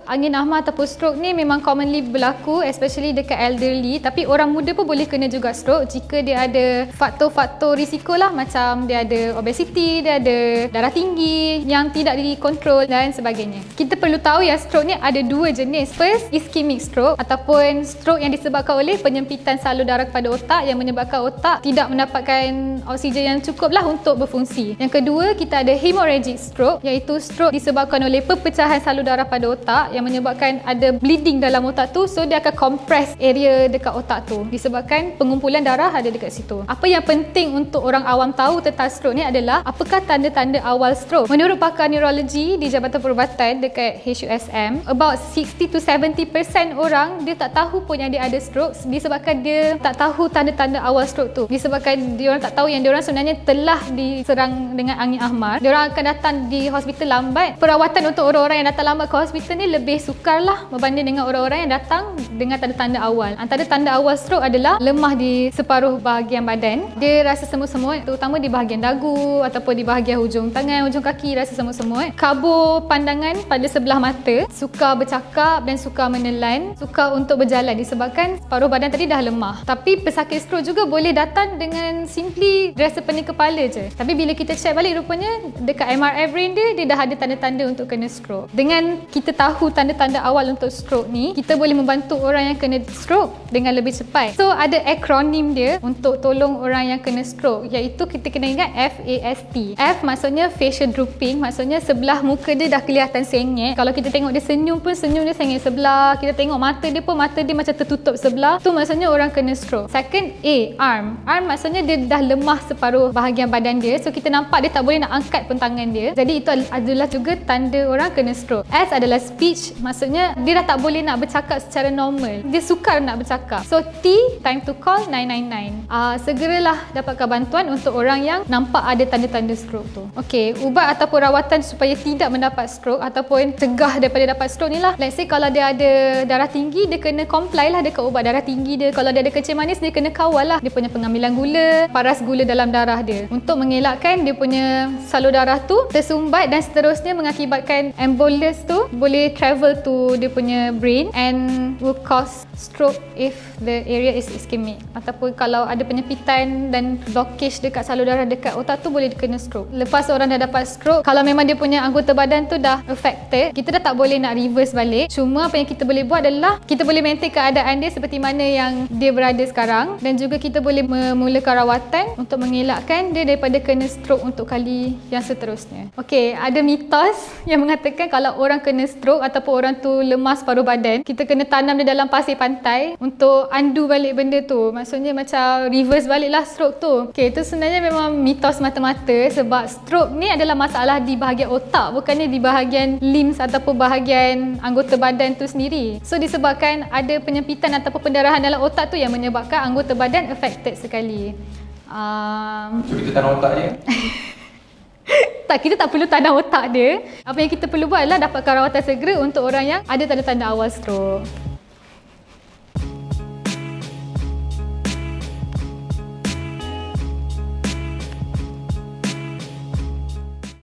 Angin ahmad ataupun stroke ni memang commonly berlaku, especially dekat elderly. Tapi orang muda pun boleh kena juga stroke jika dia ada faktor-faktor risiko lah, macam dia ada obesity, dia ada darah tinggi yang tidak dikontrol dan sebagainya. Kita perlu tahu yang stroke ni ada dua jenis. First, ischemic stroke ataupun stroke yang disebabkan oleh penyempitan salur darah kepada otak yang menyebabkan otak tidak mendapatkan oksigen yang cukup lah untuk berfungsi. Yang kedua, kita ada hemorrhagic stroke, iaitu stroke disebabkan oleh pepecahan salur darah pada otak yang menyebabkan ada bleeding dalam otak tu, so dia akan compress area dekat otak tu disebabkan pengumpulan darah ada dekat situ. Apa yang penting untuk orang awam tahu tentang stroke ni adalah apakah tanda-tanda awal stroke. Menurut pakar neurologi di Jabatan Perubatan dekat HUSM, about 60 to 70% orang dia tak tahu pun yang dia ada stroke disebabkan dia tak tahu tanda-tanda awal stroke tu. Disebabkan dia orang tak tahu yang dia orang sebenarnya telah diserang dengan angin ahmad. Dia orang akan datang di hospital lambat. Perawatan untuk orang-orang yang datang lambat ke hospital ni lebih sukar lah berbanding dengan orang-orang yang datang dengan tanda-tanda awal. Antara tanda awal stroke adalah lemah di separuh bahagian badan. Dia rasa semut-semut, terutama di bahagian dagu ataupun di bahagian hujung tangan, hujung kaki rasa semut-semut. Kabur pandangan pada sebelah mata, sukar bercakap dan sukar menelan, sukar untuk berjalan disebabkan separuh badan tadi dah lemah. Tapi pesakit stroke juga boleh datang dengan simply rasa pening kepala je. Tapi bila kita check balik, rupanya dekat MRI brain dia dah ada tanda-tanda untuk kena stroke. Dengan kita tahu tanda-tanda awal untuk stroke ni, kita boleh membantu orang yang kena stroke dengan lebih cepat. So ada akronim dia untuk tolong orang yang kena stroke, iaitu kita kena ingat FAST. F maksudnya facial drooping, maksudnya sebelah muka dia dah kelihatan sengit. Kalau kita tengok dia senyum pun senyum dia sengit sebelah. Kita tengok mata dia pun mata dia macam tertutup sebelah. Tu maksudnya orang kena stroke. Second, A, arm. Arm maksudnya dia dah lemah separuh bahagian badan dia. So kita nampak dia tak boleh nak angkat pun tangan dia. Jadi itu adalah juga tanda orang kena stroke. S adalah speech, maksudnya dia dah tak boleh nak bercakap secara normal. Dia sukar nak bercakap. So T, time to call 999. Segeralah dapatkan bantuan untuk orang yang nampak ada tanda-tanda stroke tu. Okey, ubat ataupun rawatan supaya tidak mendapat stroke ataupun cegah daripada dapat stroke ni lah. Let's say kalau dia ada darah tinggi, dia kena comply lah dekat ubat darah tinggi dia. Kalau dia ada kencing manis, dia kena kawal lah dia punya pengambilan gula, paras gula dalam darah dia untuk mengelakkan dia punya salur darah tu tersumbat dan seterusnya mengakibatkan embolus tu boleh travel to dia punya brain and will cause stroke if the area is ischemic. Ataupun kalau ada penyempitan dan blockage dekat salur darah dekat otak tu, boleh kena stroke. Lepas orang dah dapat stroke, kalau memang dia punya anggota badan tu dah affected, kita dah tak boleh nak reverse balik. Cuma apa yang kita boleh buat adalah kita boleh maintain keadaan dia seperti mana yang dia berada sekarang, dan juga kita boleh memulakan rawatan untuk mengelakkan dia daripada kena stroke untuk kali yang seterusnya. Okey, ada mitos yang mengatakan kalau orang kena stroke ataupun orang tu lemas separuh badan, kita kena tanam dia dalam pasir pantai untuk undo balik benda tu. Maksudnya macam reverse baliklah stroke tu. Okey, itu sebenarnya memang mitos mata-mata, sebab stroke ni adalah masalah di bahagian otak, bukannya di bahagian limbs ataupun bahagian anggota badan tu sendiri. So disebabkan ada penyempitan ataupun pendarahan dalam otak tu yang menyebabkan anggota badan affected sekali. So kita tanam otak dia? Tak, kita tak perlu tanam otak dia. Apa yang kita perlu buat adalah dapatkan rawatan segera untuk orang yang ada tanda-tanda awal stroke.